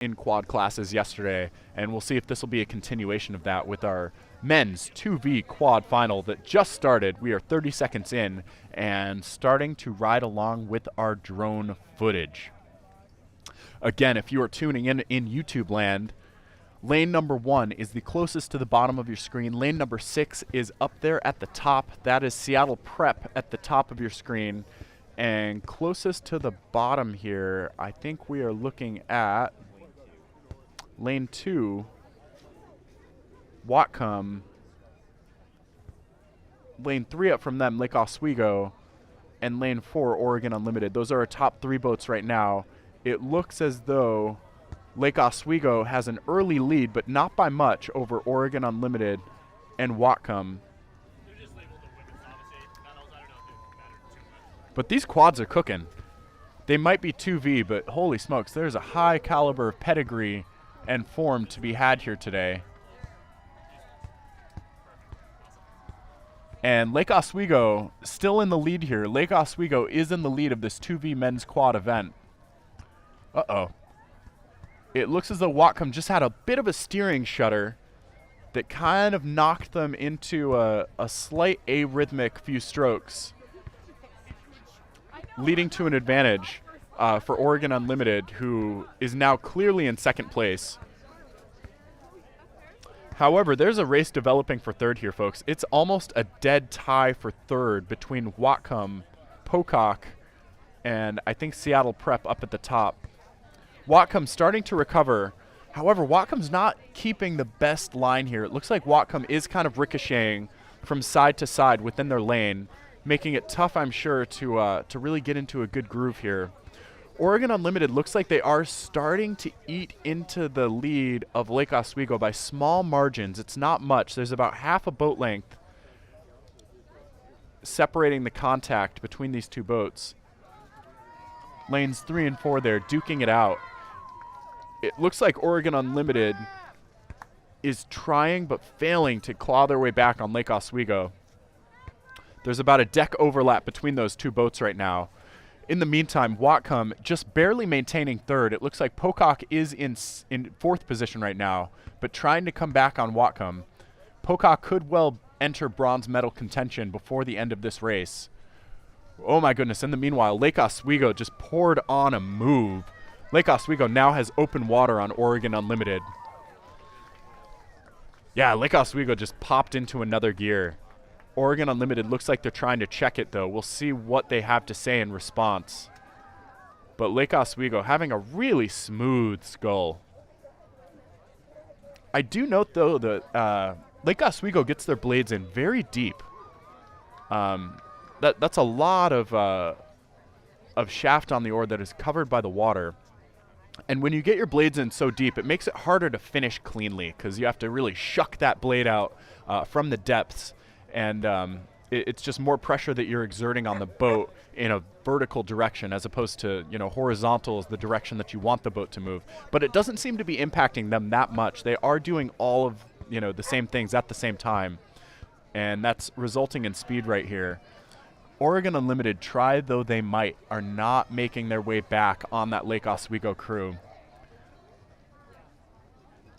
in quad classes yesterday, and we'll see if this will be a continuation of that with our men's 2V quad final that just started. We are 30 seconds in and starting to ride along with our drone footage. Again, if you are tuning in YouTube land, lane number 1 is the closest to the bottom of your screen. Lane number 6 is up there at the top. That is Seattle Prep at the top of your screen. And closest to the bottom here, I think we are looking at lane 2, Whatcom. Lane 3 up from them, Lake Oswego. And lane 4, Oregon Unlimited. Those are our top 3 boats right now. It looks as though Lake Oswego has an early lead, but not by much, over Oregon Unlimited and Whatcom. But these quads are cooking. They might be 2V, but holy smokes, there's a high caliber of pedigree and form to be had here today. And Lake Oswego still in the lead here. Lake Oswego is in the lead of this 2V men's quad event. Uh-oh. It looks as though Whatcom just had a bit of a steering shudder that kind of knocked them into a slight arrhythmic few strokes, leading to an advantage for Oregon Unlimited, who is now clearly in second place. However, there's a race developing for third here, folks. It's almost a dead tie for third between Whatcom, Pocock, and I think Seattle Prep up at the top. Whatcom starting to recover. However, Whatcom's not keeping the best line here. It looks like Whatcom is kind of ricocheting from side to side within their lane, making it tough, I'm sure, to really get into a good groove here. Oregon Unlimited looks like they are starting to eat into the lead of Lake Oswego by small margins. It's not much. There's about half a boat length separating the contact between these two boats. Lanes 3 and 4 there, duking it out. It looks like Oregon Unlimited is trying but failing to claw their way back on Lake Oswego. There's about a deck overlap between those two boats right now. In the meantime, Whatcom just barely maintaining third. It looks like Pocock is in fourth position right now, but trying to come back on Whatcom. Pocock could well enter bronze medal contention before the end of this race. Oh my goodness, in the meanwhile, Lake Oswego just poured on a move. Lake Oswego now has open water on Oregon Unlimited. Yeah, Lake Oswego just popped into another gear. Oregon Unlimited looks like they're trying to check it, though. We'll see what they have to say in response. But Lake Oswego having a really smooth scull. I do note, though, that Lake Oswego gets their blades in very deep. That's a lot of shaft on the oar that is covered by the water. And when you get your blades in so deep, it makes it harder to finish cleanly because you have to really shuck that blade out from the depths. And it's just more pressure that you're exerting on the boat in a vertical direction as opposed to, horizontal is the direction that you want the boat to move. But it doesn't seem to be impacting them that much. They are doing all of, the same things at the same time. And that's resulting in speed right here. Oregon Unlimited, try though they might, are not making their way back on that Lake Oswego crew.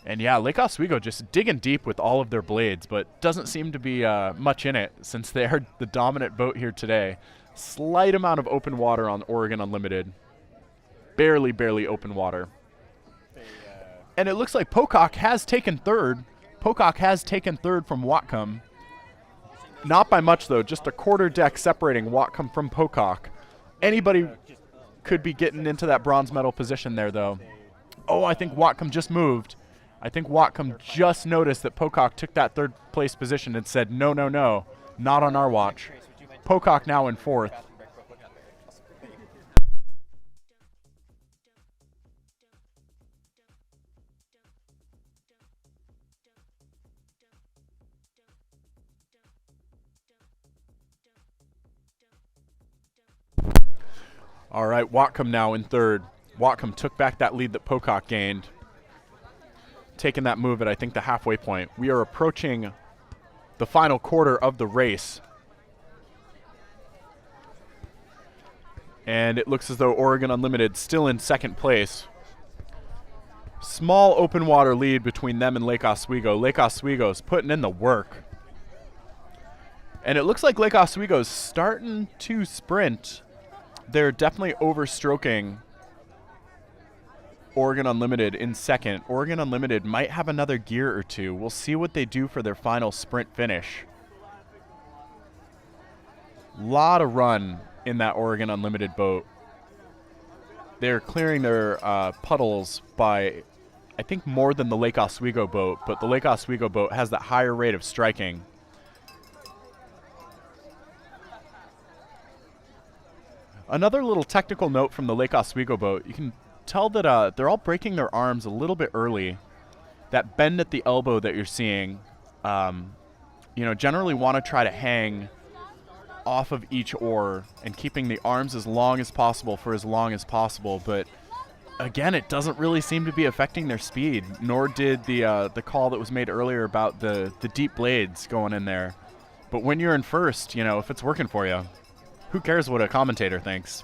And yeah, Lake Oswego just digging deep with all of their blades, but doesn't seem to be much in it since they are the dominant boat here today. Slight amount of open water on Oregon Unlimited. Barely open water. And it looks like Pocock has taken third. Pocock has taken third from Whatcom. Not by much, though. Just a quarter deck separating Whatcom from Pocock. Anybody could be getting into that bronze medal position there, though. Oh, I think Whatcom just moved. I think Whatcom just noticed that Pocock took that third place position and said, no, not on our watch. Pocock now in fourth. All right, Whatcom now in third. Whatcom took back that lead that Pocock gained, taking that move at, I think, the halfway point. We are approaching the final quarter of the race. And it looks as though Oregon Unlimited still in second place. Small open water lead between them and Lake Oswego. Lake Oswego's putting in the work. And it looks like Lake Oswego's starting to sprint. They're definitely overstroking Oregon Unlimited in second. Oregon Unlimited might have another gear or two. We'll see what they do for their final sprint finish. Lot of run in that Oregon Unlimited boat. They're clearing their puddles by, I think, more than the Lake Oswego boat, but the Lake Oswego boat has that higher rate of striking. Another little technical note from the Lake Oswego boat, you can tell that they're all breaking their arms a little bit early. That bend at the elbow that you're seeing, you know, generally want to try to hang off of each oar and keeping the arms as long as possible for as long as possible. But again, it doesn't really seem to be affecting their speed, nor did the call that was made earlier about the deep blades going in there. But when you're in first, you know, if it's working for you, who cares what a commentator thinks?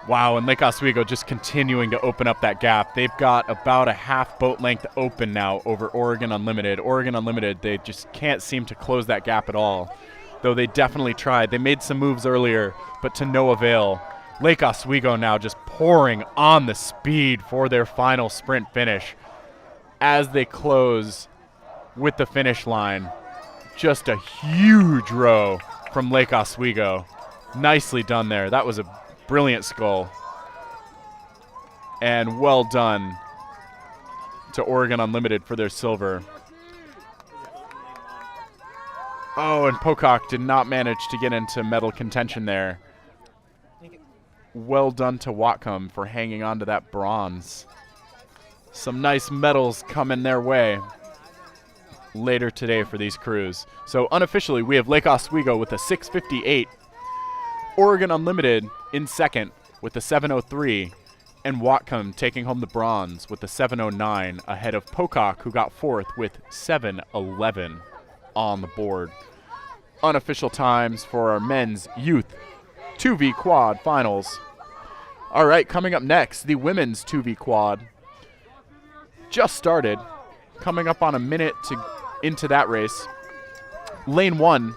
Wow, and Lake Oswego just continuing to open up that gap. They've got about a half boat length open now over Oregon Unlimited. Oregon Unlimited, they just can't seem to close that gap at all, though they definitely tried. They made some moves earlier, but to no avail. Lake Oswego now just pouring on the speed for their final sprint finish as they close with the finish line. Just a huge row from Lake Oswego. Nicely done there. That was a brilliant scull. And well done to Oregon Unlimited for their silver. Oh, and Pocock did not manage to get into medal contention there. Well done to Whatcom for hanging on to that bronze. Some nice medals coming their way later today for these crews. So unofficially, we have Lake Oswego with a 6:58. Oregon Unlimited in second with a 7:03, and Whatcom taking home the bronze with a 7:09 ahead of Pocock, who got fourth with 7:11 on the board. Unofficial times for our men's youth 2V quad finals. All right, coming up next, the women's 2V quad just started, coming up on a minute into that race. Lane 1,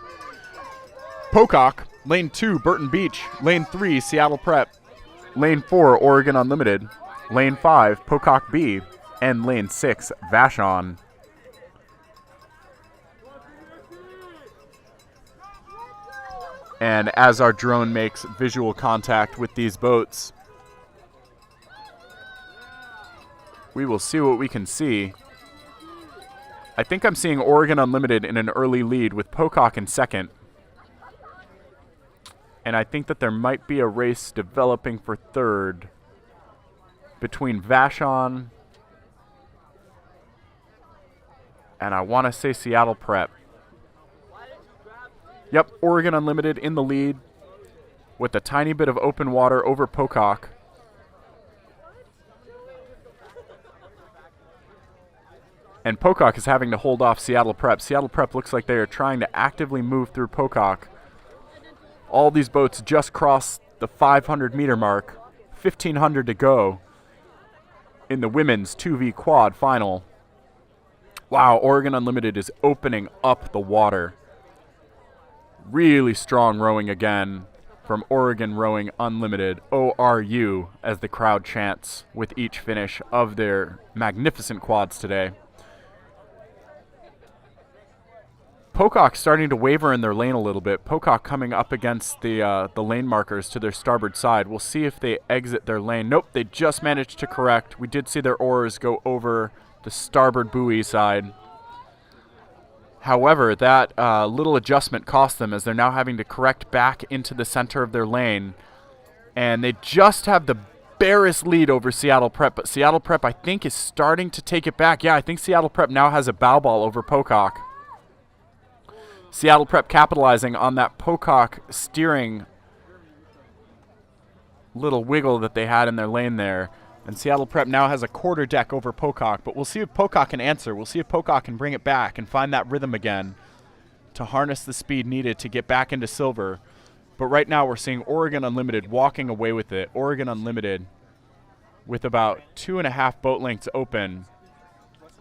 Pocock. Lane 2, Burton Beach. Lane 3, Seattle Prep. Lane 4, Oregon Unlimited. Lane 5, Pocock B. And Lane 6, Vashon. And as our drone makes visual contact with these boats, we will see what we can see. I think I'm seeing Oregon Unlimited in an early lead with Pocock in second. And I think that there might be a race developing for third between Vashon and I want to say Seattle Prep. Yep, Oregon Unlimited in the lead with a tiny bit of open water over Pocock. And Pocock is having to hold off Seattle Prep. Seattle Prep looks like they are trying to actively move through Pocock. All these boats just crossed the 500-meter mark. 1,500 to go in the women's 2V quad final. Wow, Oregon Unlimited is opening up the water. Really strong rowing again from Oregon Rowing Unlimited, ORU, as the crowd chants with each finish of their magnificent quads today. Pocock starting to waver in their lane a little bit. Pocock coming up against the lane markers to their starboard side. We'll see if they exit their lane. Nope, they just managed to correct. We did see their oars go over the starboard buoy side. However, that little adjustment cost them as they're now having to correct back into the center of their lane. And they just have the barest lead over Seattle Prep, but Seattle Prep, I think, is starting to take it back. Yeah, I think Seattle Prep now has a bow ball over Pocock. Seattle Prep capitalizing on that Pocock steering little wiggle that they had in their lane there. And Seattle Prep now has a quarter deck over Pocock, but we'll see if Pocock can answer. We'll see if Pocock can bring it back and find that rhythm again to harness the speed needed to get back into silver. But right now we're seeing Oregon Unlimited walking away with it. Oregon Unlimited with about 2.5 boat lengths open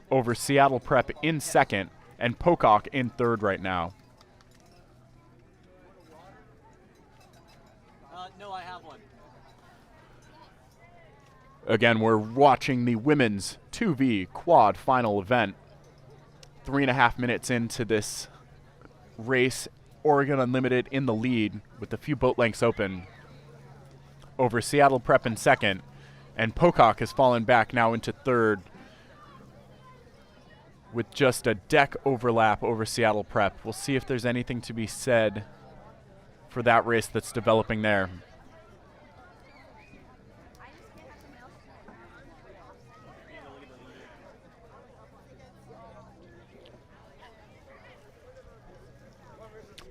over Seattle Prep in second and Pocock in third right now. No, I have one. Again, we're watching the women's 2V quad final event. 3.5 minutes into this race, Oregon Unlimited in the lead with a few boat lengths open over Seattle Prep in second, and Pocock has fallen back now into third with just a deck overlap over Seattle Prep. We'll see if there's anything to be said for that race that's developing there.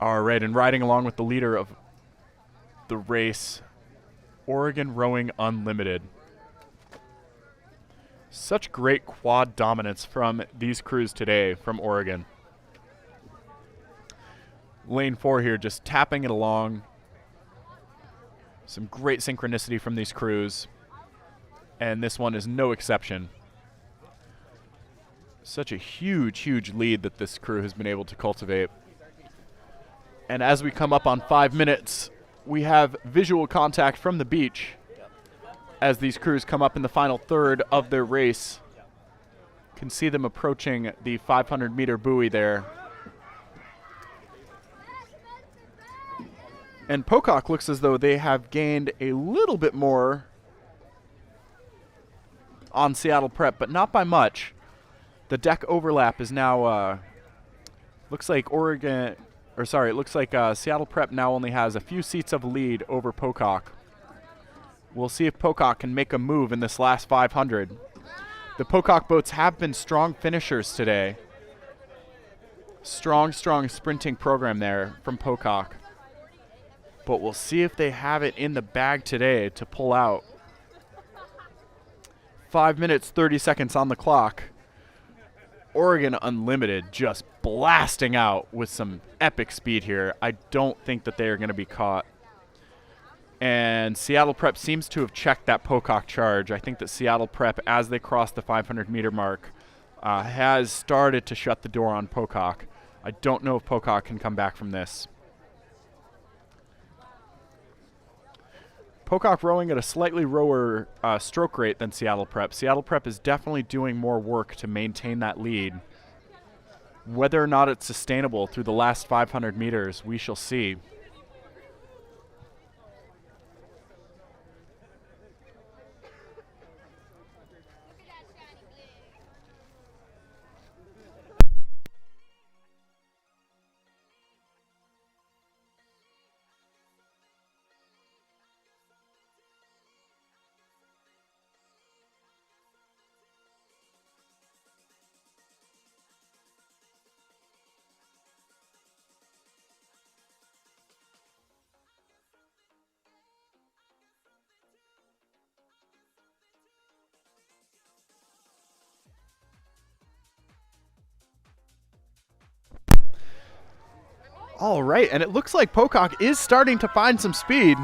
All right, and riding along with the leader of the race, Oregon Rowing Unlimited. Such great quad dominance from these crews today from Oregon. Lane 4 here just tapping it along. Some great synchronicity from these crews, and this one is no exception. Such a huge, huge lead that this crew has been able to cultivate. And as we come up on 5 minutes, we have visual contact from the beach as these crews come up in the final third of their race. Can see them approaching the 500-meter buoy there. And Pocock looks as though they have gained a little bit more on Seattle Prep, but not by much. The deck overlap is now, looks like Seattle Prep now only has a few seats of lead over Pocock. We'll see if Pocock can make a move in this last 500. The Pocock boats have been strong finishers today. Strong sprinting program there from Pocock. But we'll see if they have it in the bag today to pull out. 5 minutes, 30 seconds on the clock. Oregon Unlimited just blasting out with some epic speed here. I don't think that they are going to be caught. And Seattle Prep seems to have checked that Pocock charge. I think that Seattle Prep, as they cross the 500-meter mark, has started to shut the door on Pocock. I don't know if Pocock can come back from this. Pocock rowing at a slightly lower stroke rate than Seattle Prep. Seattle Prep is definitely doing more work to maintain that lead. Whether or not it's sustainable through the last 500 meters, we shall see. All right, and it looks like Pocock is starting to find some speed.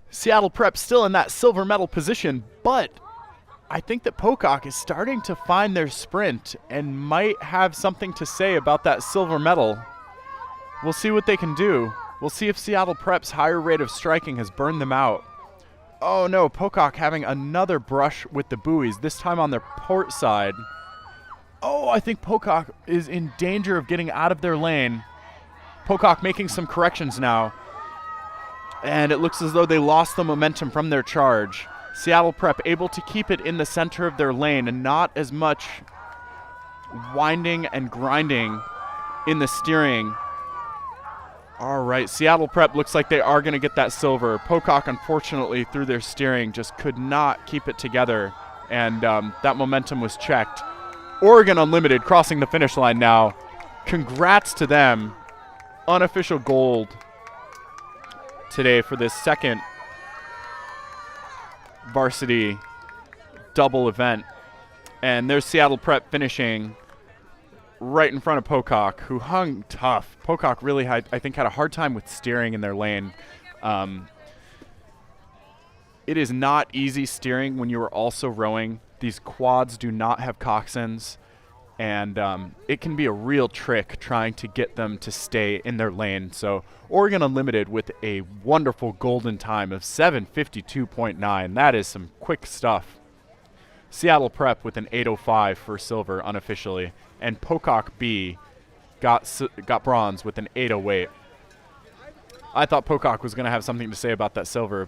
Seattle Prep still in that silver medal position, but I think that Pocock is starting to find their sprint and might have something to say about that silver medal. We'll see what they can do. We'll see if Seattle Prep's higher rate of striking has burned them out. Oh no, Pocock having another brush with the buoys, this time on their port side. Oh, I think Pocock is in danger of getting out of their lane. Pocock making some corrections now. And it looks as though they lost the momentum from their charge. Seattle Prep able to keep it in the center of their lane and not as much winding and grinding in the steering. All right, Seattle Prep looks like they are going to get that silver. Pocock, unfortunately, through their steering, just could not keep it together, and that momentum was checked. Oregon Unlimited crossing the finish line now. Congrats to them. Unofficial gold today for this second varsity double event. And there's Seattle Prep finishing right in front of Pocock, who hung tough. Pocock really had, I think, had a hard time with steering in their lane. It is not easy steering when you are also rowing. These quads do not have coxswains, and it can be a real trick trying to get them to stay in their lane. So Oregon Unlimited with a wonderful golden time of 7:52.9. That is some quick stuff. Seattle Prep with an 8:05 for silver unofficially, and Pocock B got bronze with an 8:08. I thought Pocock was going to have something to say about that silver, but